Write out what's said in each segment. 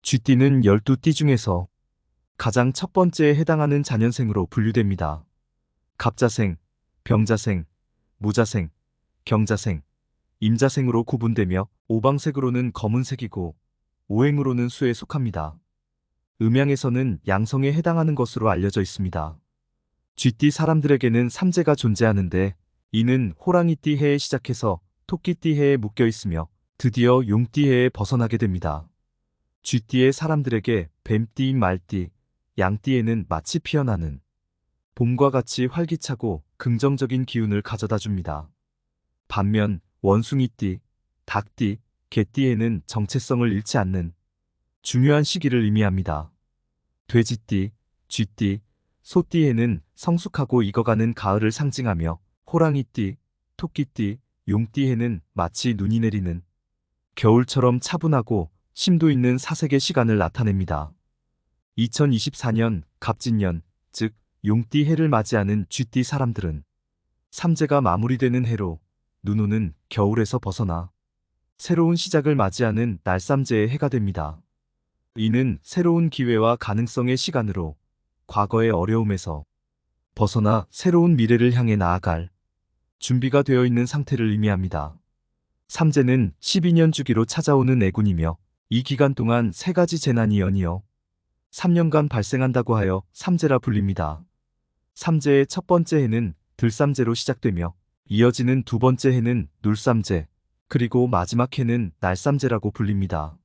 쥐띠는 12띠 중에서 가장 첫 번째에 해당하는 자년생으로 분류됩니다. 갑자생, 병자생, 무자생, 경자생, 임자생으로 구분되며 오방색으로는 검은색이고 오행으로는 수에 속합니다. 음양에서는 양성에 해당하는 것으로 알려져 있습니다. 쥐띠 사람들에게는 삼재가 존재하는데 이는 호랑이띠 해에 시작해서 토끼띠 해에 묶여 있으며 드디어 용띠 해에 벗어나게 됩니다. 쥐띠의 사람들에게 뱀띠, 말띠, 양띠에는 마치 피어나는 봄과 같이 활기차고 긍정적인 기운을 가져다 줍니다. 반면 원숭이띠, 닭띠, 개띠에는 정체성을 잃지 않는 중요한 시기를 의미합니다. 돼지띠, 쥐띠, 소띠에는 성숙하고 익어가는 가을을 상징하며 호랑이띠, 토끼띠, 용띠에는 마치 눈이 내리는 겨울처럼 차분하고 심도 있는 사색의 시간을 나타냅니다. 2024년 갑진년, 즉 용띠 해를 맞이하는 쥐띠 사람들은 삼재가 마무리되는 해로 눈 오는 겨울에서 벗어나 새로운 시작을 맞이하는 날삼재의 해가 됩니다. 이는 새로운 기회와 가능성의 시간으로 과거의 어려움에서 벗어나 새로운 미래를 향해 나아갈 준비가 되어 있는 상태를 의미합니다. 삼재는 12년 주기로 찾아오는 애군이며 이 기간 동안 세 가지 재난이 연이어 3년간 발생한다고 하여 삼재라 불립니다. 삼재의 첫 번째 해는 들삼재로 시작되며 이어지는 두 번째 해는 눌삼재, 그리고 마지막 해는 날삼재라고 불립니다.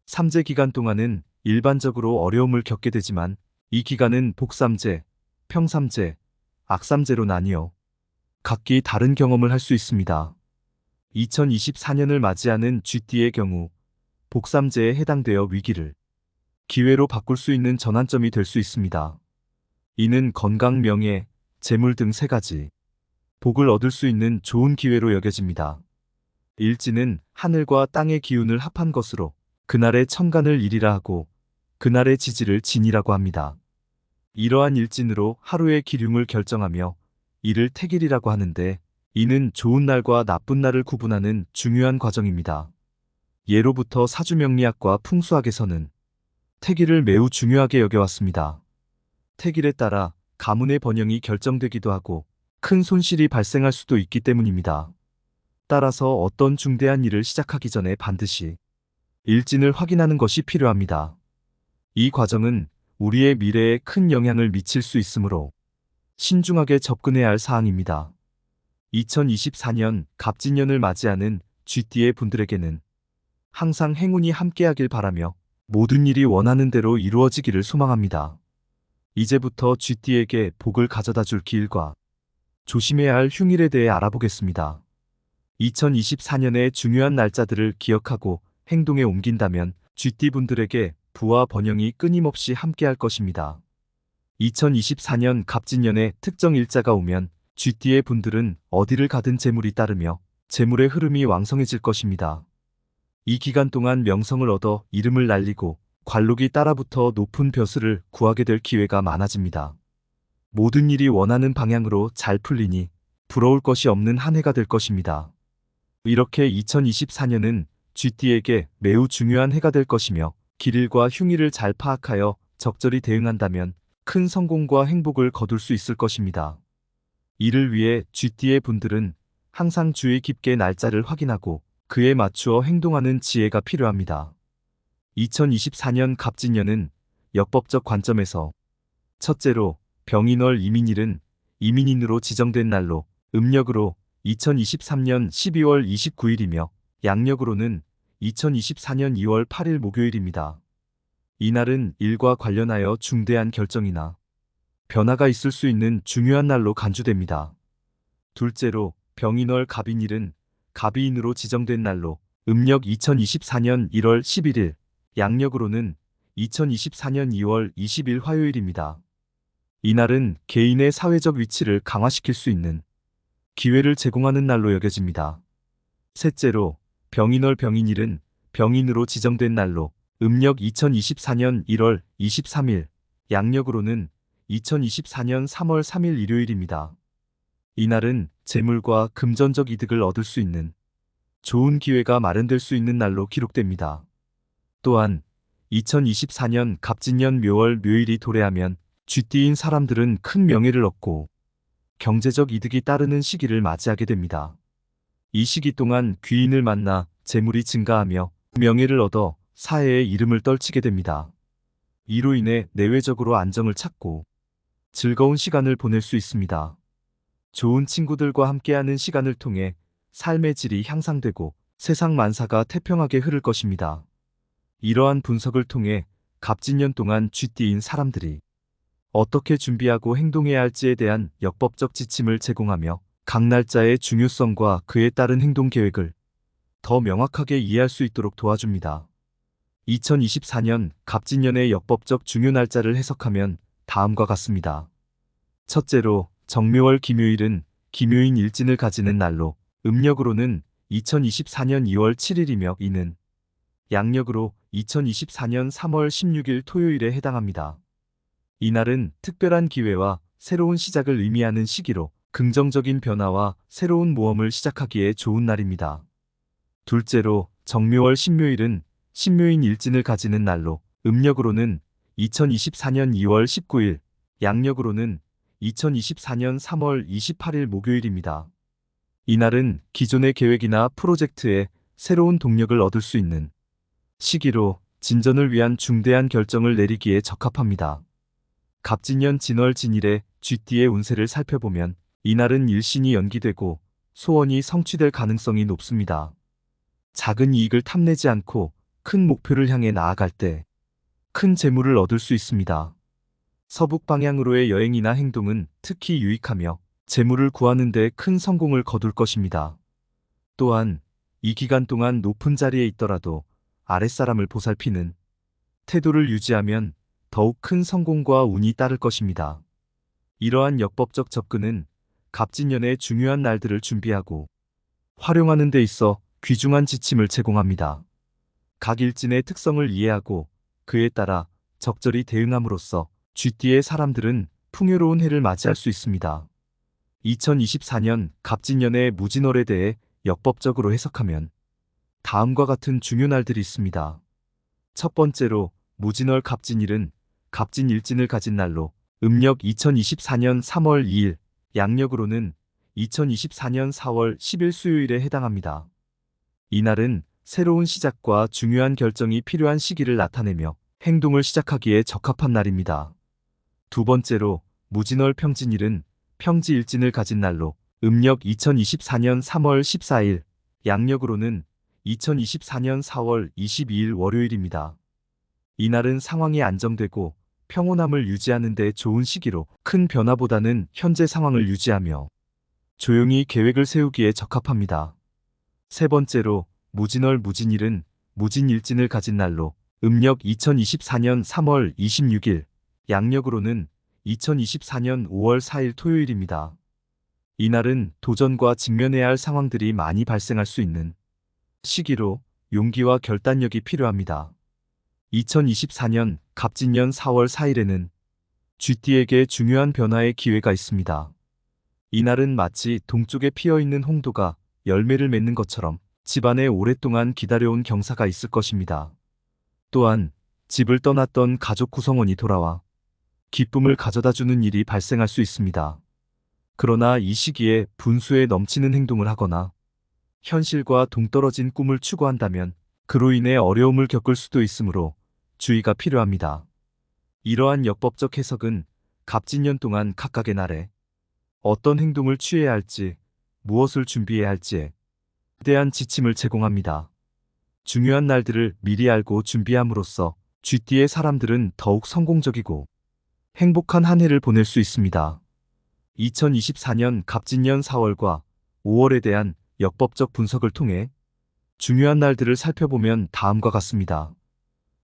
삼재 기간 동안은 일반적으로 어려움을 겪게 되지만 이 기간은 복삼재, 평삼재, 악삼재로 나뉘어 각기 다른 경험을 할 수 있습니다. 2024년을 맞이하는 쥐띠의 경우 복삼재에 해당되어 위기를 기회로 바꿀 수 있는 전환점이 될 수 있습니다. 이는 건강, 명예, 재물 등 세 가지 복을 얻을 수 있는 좋은 기회로 여겨집니다. 일지는 하늘과 땅의 기운을 합한 것으로 그날의 천간을 일이라 하고 그날의 지지를 진이라고 합니다. 이러한 일진으로 하루의 기륭을 결정하며 이를 태길이라고 하는데 이는 좋은 날과 나쁜 날을 구분하는 중요한 과정입니다. 예로부터 사주명리학과 풍수학에서는 태길을 매우 중요하게 여겨왔습니다. 태길에 따라 가문의 번영이 결정되기도 하고 큰 손실이 발생할 수도 있기 때문입니다. 따라서 어떤 중대한 일을 시작하기 전에 반드시 일진을 확인하는 것이 필요합니다. 이 과정은 우리의 미래에 큰 영향을 미칠 수 있으므로 신중하게 접근해야 할 사항입니다. 2024년 갑진년을 맞이하는 쥐띠의 분들에게는 항상 행운이 함께하길 바라며 모든 일이 원하는 대로 이루어지기를 소망합니다. 이제부터 쥐띠에게 복을 가져다 줄 길과 조심해야 할 흉일에 대해 알아보겠습니다. 2024년의 중요한 날짜들을 기억하고 행동에 옮긴다면 쥐띠 분들에게 부와 번영이 끊임없이 함께할 것입니다. 2024년 갑진년에 특정 일자가 오면 쥐띠의 분들은 어디를 가든 재물이 따르며 재물의 흐름이 왕성해질 것입니다. 이 기간 동안 명성을 얻어 이름을 날리고 관록이 따라붙어 높은 벼슬을 구하게 될 기회가 많아집니다. 모든 일이 원하는 방향으로 잘 풀리니 부러울 것이 없는 한 해가 될 것입니다. 이렇게 2024년은 쥐띠에게 매우 중요한 해가 될 것이며 길일과 흉일을 잘 파악하여 적절히 대응한다면 큰 성공과 행복을 거둘 수 있을 것입니다. 이를 위해 쥐띠의 분들은 항상 주의 깊게 날짜를 확인하고 그에 맞추어 행동하는 지혜가 필요합니다. 2024년 갑진년은 역법적 관점에서 첫째로 병인월 이민일은 이민인으로 지정된 날로 음력으로 2023년 12월 29일이며 양력으로는 2024년 2월 8일 목요일입니다. 이날은 일과 관련하여 중대한 결정이나 변화가 있을 수 있는 중요한 날로 간주됩니다. 둘째로 병인월 갑인일은 갑이인으로 지정된 날로 음력 2024년 1월 11일, 양력으로는 2024년 2월 20일 화요일입니다. 이날은 개인의 사회적 위치를 강화시킬 수 있는 기회를 제공하는 날로 여겨집니다. 셋째로 병인월 병인일은 병인으로 지정된 날로 음력 2024년 1월 23일, 양력으로는 2024년 3월 3일 일요일입니다. 이날은 재물과 금전적 이득을 얻을 수 있는 좋은 기회가 마련될 수 있는 날로 기록됩니다. 또한 2024년 갑진년 묘월 묘일이 도래하면 쥐띠인 사람들은 큰 명예를 얻고 경제적 이득이 따르는 시기를 맞이하게 됩니다. 이 시기 동안 귀인을 만나 재물이 증가하며 명예를 얻어 사회의 이름을 떨치게 됩니다. 이로 인해 내외적으로 안정을 찾고 즐거운 시간을 보낼 수 있습니다. 좋은 친구들과 함께하는 시간을 통해 삶의 질이 향상되고 세상 만사가 태평하게 흐를 것입니다. 이러한 분석을 통해 갑진년 동안 쥐띠인 사람들이 어떻게 준비하고 행동해야 할지에 대한 역법적 지침을 제공하며 각 날짜의 중요성과 그에 따른 행동 계획을 더 명확하게 이해할 수 있도록 도와줍니다. 2024년 갑진년의 역법적 중요 날짜를 해석하면 다음과 같습니다. 첫째로 정묘월 기묘일은 기묘인 일진을 가지는 날로 음력으로는 2024년 2월 7일이며 이는 양력으로 2024년 3월 16일 토요일에 해당합니다. 이날은 특별한 기회와 새로운 시작을 의미하는 시기로 긍정적인 변화와 새로운 모험을 시작하기에 좋은 날입니다. 둘째로 정묘월 신묘일은 신묘인 일진을 가지는 날로 음력으로는 2024년 2월 19일, 양력으로는 2024년 3월 28일 목요일입니다. 이날은 기존의 계획이나 프로젝트에 새로운 동력을 얻을 수 있는 시기로 진전을 위한 중대한 결정을 내리기에 적합합니다. 갑진년 진월 진일의 쥐띠의 운세를 살펴보면 이날은 일신이 연기되고 소원이 성취될 가능성이 높습니다. 작은 이익을 탐내지 않고 큰 목표를 향해 나아갈 때 큰 재물을 얻을 수 있습니다. 서북 방향으로의 여행이나 행동은 특히 유익하며 재물을 구하는 데 큰 성공을 거둘 것입니다. 또한 이 기간 동안 높은 자리에 있더라도 아랫사람을 보살피는 태도를 유지하면 더욱 큰 성공과 운이 따를 것입니다. 이러한 역법적 접근은 갑진년의 중요한 날들을 준비하고 활용하는 데 있어 귀중한 지침을 제공합니다. 각 일진의 특성을 이해하고 그에 따라 적절히 대응함으로써 쥐띠의 사람들은 풍요로운 해를 맞이할 수 있습니다. 2024년 갑진년의 무진월에 대해 역법적으로 해석하면 다음과 같은 중요 날들이 있습니다. 첫 번째로 무진월 갑진일은 갑진일진을 가진 날로 음력 2024년 3월 2일, 양력으로는 2024년 4월 10일 수요일에 해당합니다. 이날은 새로운 시작과 중요한 결정이 필요한 시기를 나타내며 행동을 시작하기에 적합한 날입니다. 두 번째로 무진월 평진일은 평지일진을 가진 날로 음력 2024년 3월 14일, 양력으로는 2024년 4월 22일 월요일입니다. 이날은 상황이 안정되고 평온함을 유지하는 데 좋은 시기로 큰 변화보다는 현재 상황을 유지하며 조용히 계획을 세우기에 적합합니다. 세 번째로 무진월 무진일은 무진일진을 가진 날로 음력 2024년 3월 26일, 양력으로는 2024년 5월 4일 토요일입니다. 이날은 도전과 직면해야 할 상황들이 많이 발생할 수 있는 시기로 용기와 결단력이 필요합니다. 2024년 갑진년 4월 4일에는 쥐띠에게 중요한 변화의 기회가 있습니다. 이날은 마치 동쪽에 피어있는 홍도가 열매를 맺는 것처럼 집안에 오랫동안 기다려온 경사가 있을 것입니다. 또한 집을 떠났던 가족 구성원이 돌아와 기쁨을 가져다주는 일이 발생할 수 있습니다. 그러나 이 시기에 분수에 넘치는 행동을 하거나 현실과 동떨어진 꿈을 추구한다면 그로 인해 어려움을 겪을 수도 있으므로 주의가 필요합니다. 이러한 역법적 해석은 갑진년 동안 각각의 날에 어떤 행동을 취해야 할지, 무엇을 준비해야 할지에 대한 지침을 제공합니다. 중요한 날들을 미리 알고 준비함으로써 쥐띠의 사람들은 더욱 성공적이고 행복한 한 해를 보낼 수 있습니다. 2024년 갑진년 4월과 5월에 대한 역법적 분석을 통해 중요한 날들을 살펴보면 다음과 같습니다.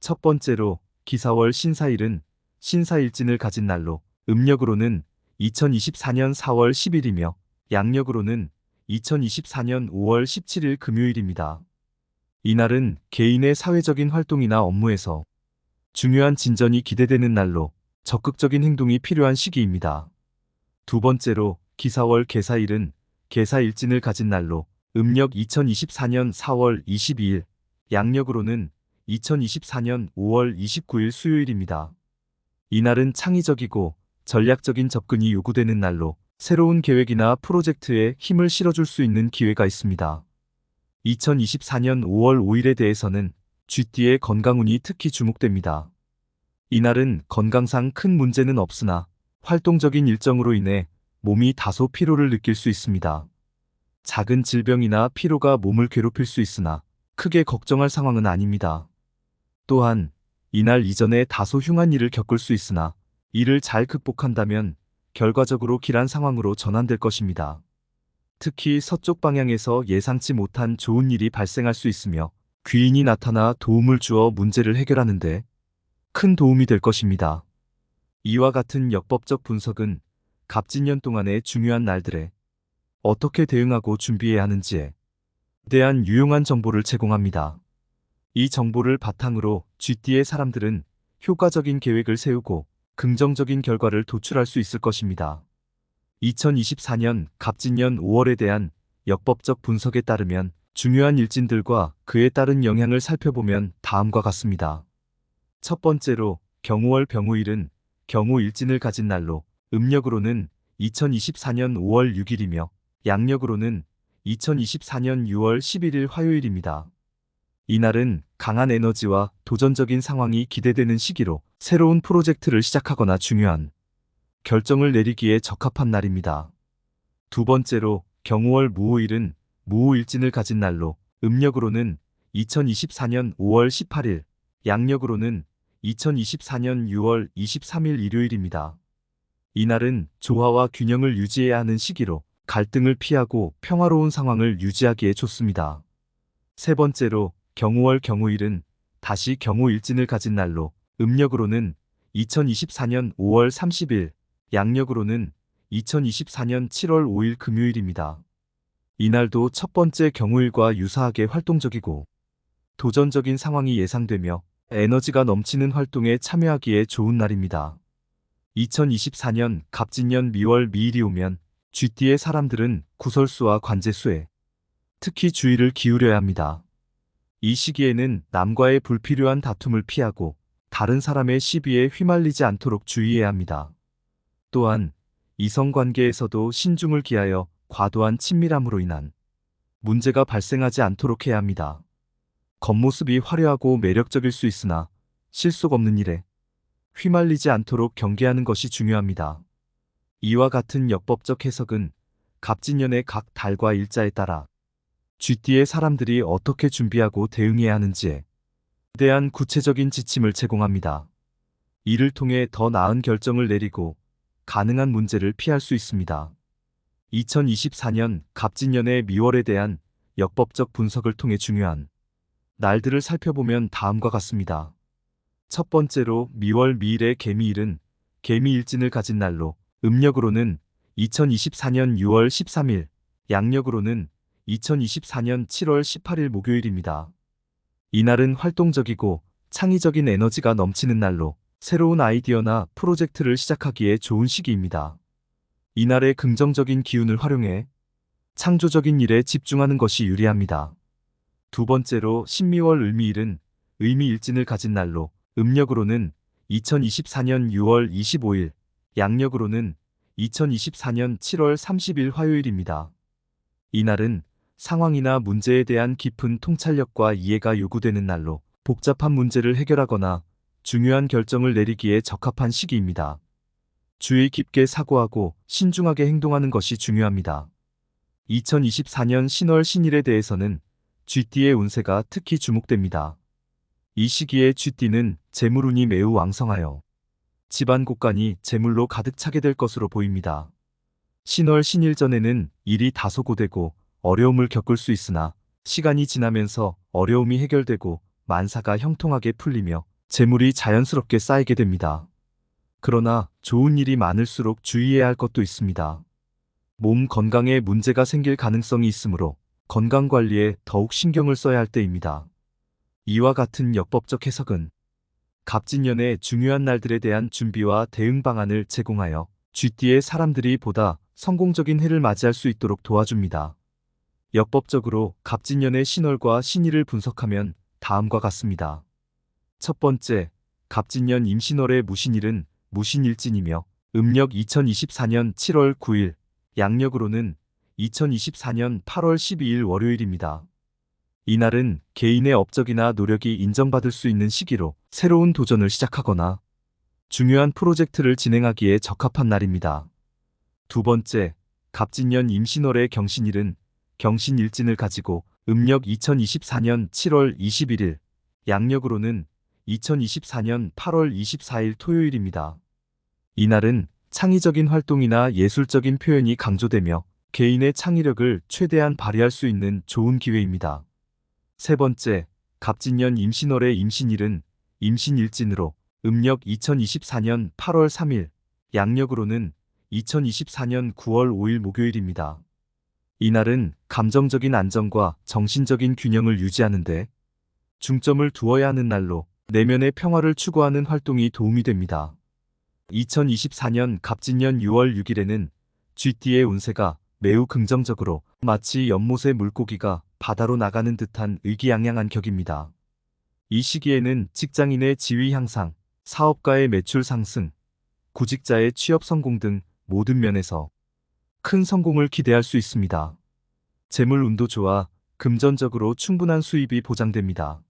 첫 번째로 기사월 신사일은 신사일진을 가진 날로 음력으로는 2024년 4월 10일이며 양력으로는 2024년 5월 17일 금요일입니다. 이날은 개인의 사회적인 활동이나 업무에서 중요한 진전이 기대되는 날로 적극적인 행동이 필요한 시기입니다. 두 번째로 기사월 계사일은 계사일진을 가진 날로 음력 2024년 4월 22일, 양력으로는 2024년 5월 29일 수요일입니다. 이날은 창의적이고 전략적인 접근이 요구되는 날로 새로운 계획이나 프로젝트에 힘을 실어줄 수 있는 기회가 있습니다. 2024년 5월 5일에 대해서는 쥐띠의 건강운이 특히 주목됩니다. 이날은 건강상 큰 문제는 없으나 활동적인 일정으로 인해 몸이 다소 피로를 느낄 수 있습니다. 작은 질병이나 피로가 몸을 괴롭힐 수 있으나 크게 걱정할 상황은 아닙니다. 또한 이날 이전에 다소 흉한 일을 겪을 수 있으나 이를 잘 극복한다면 결과적으로 길한 상황으로 전환될 것입니다. 특히 서쪽 방향에서 예상치 못한 좋은 일이 발생할 수 있으며 귀인이 나타나 도움을 주어 문제를 해결하는 데 큰 도움이 될 것입니다. 이와 같은 역법적 분석은 갑진년 동안의 중요한 날들에 어떻게 대응하고 준비해야 하는지에 대한 유용한 정보를 제공합니다. 이 정보를 바탕으로 쥐띠의 사람들은 효과적인 계획을 세우고 긍정적인 결과를 도출할 수 있을 것입니다. 2024년 갑진년 5월에 대한 역법적 분석에 따르면 중요한 일진들과 그에 따른 영향을 살펴보면 다음과 같습니다. 첫 번째로 경우월 병우일은 경우일진을 가진 날로 음력으로는 2024년 5월 6일이며 양력으로는 2024년 6월 11일 화요일입니다. 이날은 강한 에너지와 도전적인 상황이 기대되는 시기로 새로운 프로젝트를 시작하거나 중요한 결정을 내리기에 적합한 날입니다. 두 번째로 경우월 무오일은 무오일진을 가진 날로 음력으로는 2024년 5월 18일, 양력으로는 2024년 6월 23일 일요일입니다. 이날은 조화와 균형을 유지해야 하는 시기로 갈등을 피하고 평화로운 상황을 유지하기에 좋습니다. 세 번째로 경우월 경우일은 다시 경우일진을 가진 날로 음력으로는 2024년 5월 30일, 양력으로는 2024년 7월 5일 금요일입니다. 이날도 첫 번째 경우일과 유사하게 활동적이고 도전적인 상황이 예상되며 에너지가 넘치는 활동에 참여하기에 좋은 날입니다. 2024년 갑진년 미월 미일이 오면 쥐띠의 사람들은 구설수와 관제수에 특히 주의를 기울여야 합니다. 이 시기에는 남과의 불필요한 다툼을 피하고 다른 사람의 시비에 휘말리지 않도록 주의해야 합니다. 또한 이성관계에서도 신중을 기하여 과도한 친밀함으로 인한 문제가 발생하지 않도록 해야 합니다. 겉모습이 화려하고 매력적일 수 있으나 실속 없는 일에 휘말리지 않도록 경계하는 것이 중요합니다. 이와 같은 역법적 해석은 갑진년의 각 달과 일자에 따라 쥐띠의 사람들이 어떻게 준비하고 대응해야 하는지에 대한 구체적인 지침을 제공합니다. 이를 통해 더 나은 결정을 내리고 가능한 문제를 피할 수 있습니다. 2024년 갑진년의 미월에 대한 역법적 분석을 통해 중요한 날들을 살펴보면 다음과 같습니다. 첫 번째로 미월 미일의 개미일은 개미일진을 가진 날로 음력으로는 2024년 6월 13일, 양력으로는 2024년 7월 18일 목요일입니다. 이날은 활동적이고 창의적인 에너지가 넘치는 날로 새로운 아이디어나 프로젝트를 시작하기에 좋은 시기입니다. 이날의 긍정적인 기운을 활용해 창조적인 일에 집중하는 것이 유리합니다. 두 번째로 신미월 을미일은 을미일진을 가진 날로 음력으로는 2024년 6월 25일, 양력으로는 2024년 7월 30일 화요일입니다. 이날은 상황이나 문제에 대한 깊은 통찰력과 이해가 요구되는 날로 복잡한 문제를 해결하거나 중요한 결정을 내리기에 적합한 시기입니다. 주의 깊게 사고하고 신중하게 행동하는 것이 중요합니다. 2024년 신월 신일에 대해서는 쥐띠의 운세가 특히 주목됩니다. 이 시기에 쥐띠는 재물운이 매우 왕성하여 집안 곳간이 재물로 가득 차게 될 것으로 보입니다. 신월 신일 전에는 일이 다소 고되고 어려움을 겪을 수 있으나 시간이 지나면서 어려움이 해결되고 만사가 형통하게 풀리며 재물이 자연스럽게 쌓이게 됩니다. 그러나 좋은 일이 많을수록 주의해야 할 것도 있습니다. 몸 건강에 문제가 생길 가능성이 있으므로 건강관리에 더욱 신경을 써야 할 때입니다. 이와 같은 역법적 해석은 갑진년의 중요한 날들에 대한 준비와 대응 방안을 제공하여 쥐띠의 사람들이 보다 성공적인 해를 맞이할 수 있도록 도와줍니다. 역법적으로 갑진년의 신월과 신일을 분석하면 다음과 같습니다. 첫 번째, 갑진년 임신월의 무신일은 무신일진이며 음력 2024년 7월 9일, 양력으로는 2024년 8월 12일 월요일입니다. 이날은 개인의 업적이나 노력이 인정받을 수 있는 시기로 새로운 도전을 시작하거나 중요한 프로젝트를 진행하기에 적합한 날입니다. 두 번째, 갑진년 임신월의 경신일은 경신일진을 가지고 음력 2024년 7월 21일, 양력으로는 2024년 8월 24일 토요일입니다. 이날은 창의적인 활동이나 예술적인 표현이 강조되며 개인의 창의력을 최대한 발휘할 수 있는 좋은 기회입니다. 세 번째, 갑진년 임신월의 임신일은 임신일진으로 음력 2024년 8월 3일, 양력으로는 2024년 9월 5일 목요일입니다. 이날은 감정적인 안정과 정신적인 균형을 유지하는 데 중점을 두어야 하는 날로 내면의 평화를 추구하는 활동이 도움이 됩니다. 2024년 갑진년 6월 6일에는 쥐띠의 운세가 매우 긍정적으로 마치 연못의 물고기가 바다로 나가는 듯한 의기양양한 격입니다. 이 시기에는 직장인의 지위 향상, 사업가의 매출 상승, 구직자의 취업 성공 등 모든 면에서 큰 성공을 기대할 수 있습니다. 재물 운도 좋아 금전적으로 충분한 수입이 보장됩니다.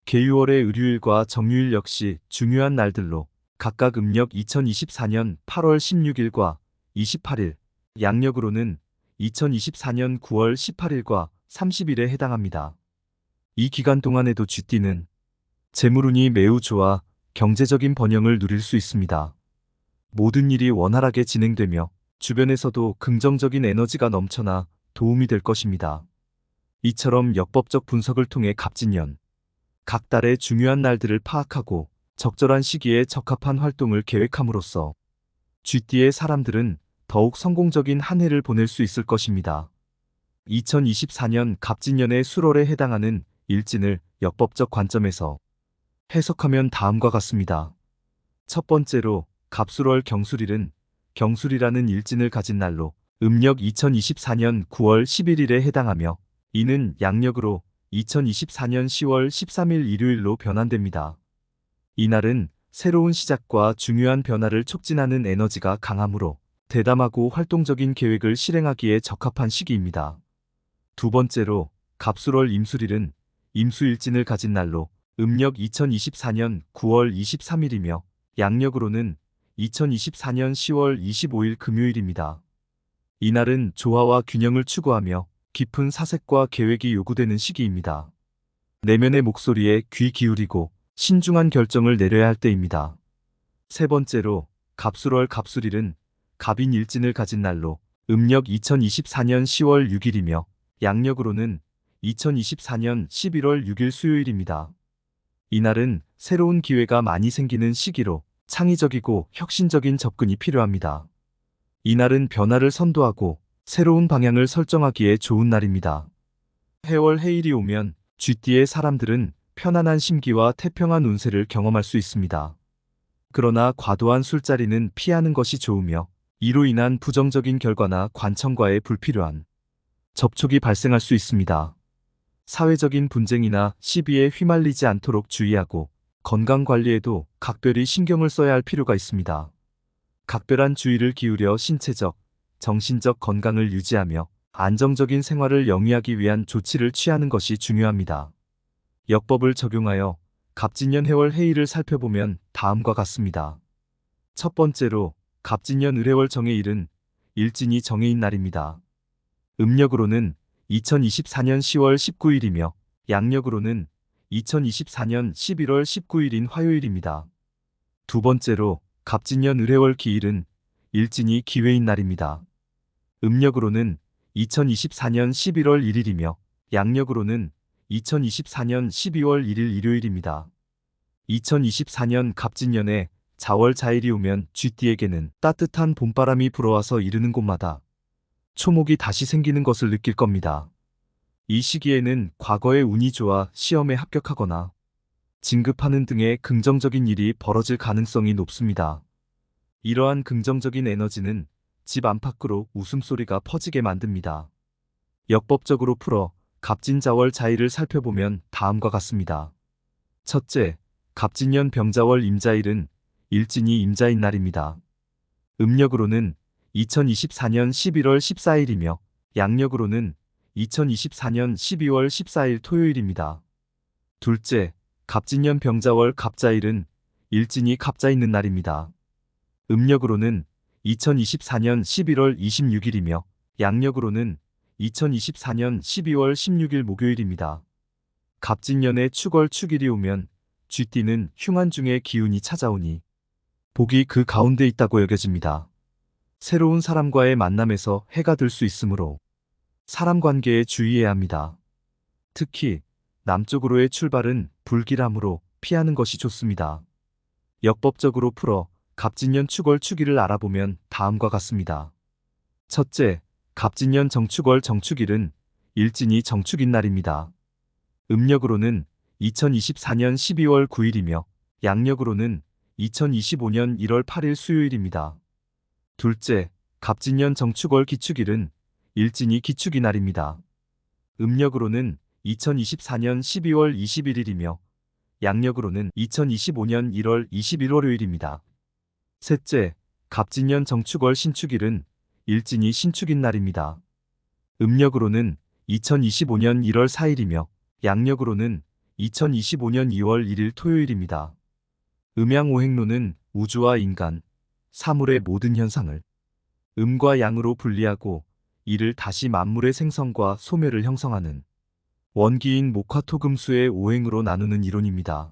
계유월의 을유일과 정유일 역시 중요한 날들로 각각 음력 2024년 8월 16일과 28일, 양력으로는 2024년 9월 18일과 30일에 해당합니다. 이 기간 동안에도 쥐띠는 재물운이 매우 좋아 경제적인 번영을 누릴 수 있습니다. 모든 일이 원활하게 진행되며 주변에서도 긍정적인 에너지가 넘쳐나 도움이 될 것입니다. 이처럼 역법적 분석을 통해 갑진년, 각 달의 중요한 날들을 파악하고 적절한 시기에 적합한 활동을 계획함으로써 쥐띠의 사람들은 더욱 성공적인 한 해를 보낼 수 있을 것입니다. 2024년 갑진년의 수월에 해당하는 일진을 역법적 관점에서 해석하면 다음과 같습니다. 첫 번째로 갑술월 경술일은 경술이라는 일진을 가진 날로 음력 2024년 9월 11일에 해당하며 이는 양력으로 2024년 10월 13일 일요일로 변환됩니다. 이날은 새로운 시작과 중요한 변화를 촉진하는 에너지가 강하므로 대담하고 활동적인 계획을 실행하기에 적합한 시기입니다. 두 번째로 갑술월 임술일은 임수일진을 가진 날로 음력 2024년 9월 23일이며 양력으로는 2024년 10월 25일 금요일입니다. 이날은 조화와 균형을 추구하며 깊은 사색과 계획이 요구되는 시기입니다. 내면의 목소리에 귀 기울이고 신중한 결정을 내려야 할 때입니다. 세 번째로 갑술월 갑술일은 갑인일진을 가진 날로 음력 2024년 10월 6일이며 양력으로는 2024년 11월 6일 수요일입니다. 이날은 새로운 기회가 많이 생기는 시기로 창의적이고 혁신적인 접근이 필요합니다. 이날은 변화를 선도하고 새로운 방향을 설정하기에 좋은 날입니다. 해월 해일이 오면 쥐띠의 사람들은 편안한 심기와 태평한 운세를 경험할 수 있습니다. 그러나 과도한 술자리는 피하는 것이 좋으며 이로 인한 부정적인 결과나 관청과의 불필요한 접촉이 발생할 수 있습니다. 사회적인 분쟁이나 시비에 휘말리지 않도록 주의하고 건강관리에도 각별히 신경을 써야 할 필요가 있습니다. 각별한 주의를 기울여 신체적, 정신적 건강을 유지하며 안정적인 생활을 영위하기 위한 조치를 취하는 것이 중요합니다. 역법을 적용하여 갑진년 해월 해일을 살펴보면 다음과 같습니다. 첫 번째로 갑진년 을해월 정해일은 일진이 정해인 날입니다. 음력으로는 2024년 10월 19일이며 양력으로는 2024년 11월 19일인 화요일입니다. 두 번째로 갑진년 을해월 기일은 일진이 기회인 날입니다. 음력으로는 2024년 11월 1일이며 양력으로는 2024년 12월 1일 일요일입니다. 2024년 갑진년에 자월 자일이 오면 쥐띠에게는 따뜻한 봄바람이 불어와서 이르는 곳마다 초목이 다시 생기는 것을 느낄 겁니다. 이 시기에는 과거의 운이 좋아 시험에 합격하거나 진급하는 등의 긍정적인 일이 벌어질 가능성이 높습니다. 이러한 긍정적인 에너지는 집 안팎으로 웃음소리가 퍼지게 만듭니다. 역법적으로 풀어 갑진자월 자일을 살펴보면 다음과 같습니다. 첫째, 갑진년 병자월 임자일은 일진이 임자인 날입니다. 음력으로는 2024년 11월 14일이며 양력으로는 2024년 12월 14일 토요일입니다. 둘째, 갑진년 병자월 갑자일은 일진이 갑자 있는 날입니다. 음력으로는 2024년 11월 26일이며 양력으로는 2024년 12월 16일 목요일입니다. 갑진년에 축월 축일이 오면 쥐띠는 흉한 중에 기운이 찾아오니 복이 그 가운데 있다고 여겨집니다. 새로운 사람과의 만남에서 해가 들 수 있으므로 사람 관계에 주의해야 합니다. 특히 남쪽으로의 출발은 불길함으로 피하는 것이 좋습니다. 역법적으로 풀어 갑진년 축월 축일을 알아보면 다음과 같습니다. 첫째, 갑진년 정축월 정축일은 일진이 정축인 날입니다. 음력으로는 2024년 12월 9일이며 양력으로는 2025년 1월 8일 수요일입니다. 둘째, 갑진년 정축월 기축일은 일진이 기축이 날입니다. 음력으로는 2024년 12월 21일이며 양력으로는 2025년 1월 20일 월요일입니다. 셋째, 갑진년 정축월 신축일은 일진이 신축인 날입니다. 음력으로는 2025년 1월 4일이며 양력으로는 2025년 2월 1일 토요일입니다. 음양오행로는 우주와 인간, 사물의 모든 현상을 음과 양으로 분리하고 이를 다시 만물의 생성과 소멸을 형성하는 원기인 목화토금수의 오행으로 나누는 이론입니다.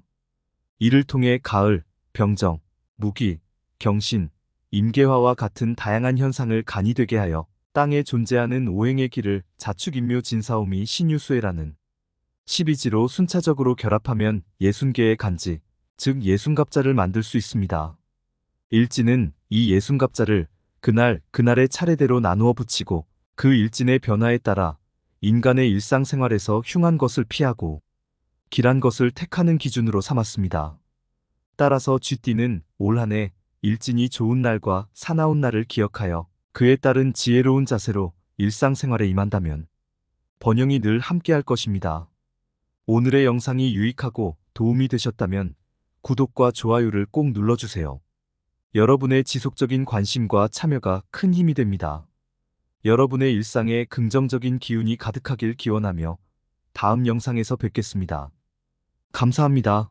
이를 통해 가을, 병정, 무기, 경신, 임계화와 같은 다양한 현상을 간이되게 하여 땅에 존재하는 오행의 길을 자축인묘 진사오미 신유수해라는 12지로 순차적으로 결합하면 예순개의 간지, 즉 예순갑자를 만들 수 있습니다. 일진은 이 예순갑자를 그날의 차례대로 나누어 붙이고 그 일진의 변화에 따라 인간의 일상생활에서 흉한 것을 피하고 길한 것을 택하는 기준으로 삼았습니다. 따라서 쥐띠는 올 한 해 일진이 좋은 날과 사나운 날을 기억하여 그에 따른 지혜로운 자세로 일상생활에 임한다면 번영이 늘 함께할 것입니다. 오늘의 영상이 유익하고 도움이 되셨다면 구독과 좋아요를 꼭 눌러주세요. 여러분의 지속적인 관심과 참여가 큰 힘이 됩니다. 여러분의 일상에 긍정적인 기운이 가득하길 기원하며 다음 영상에서 뵙겠습니다. 감사합니다.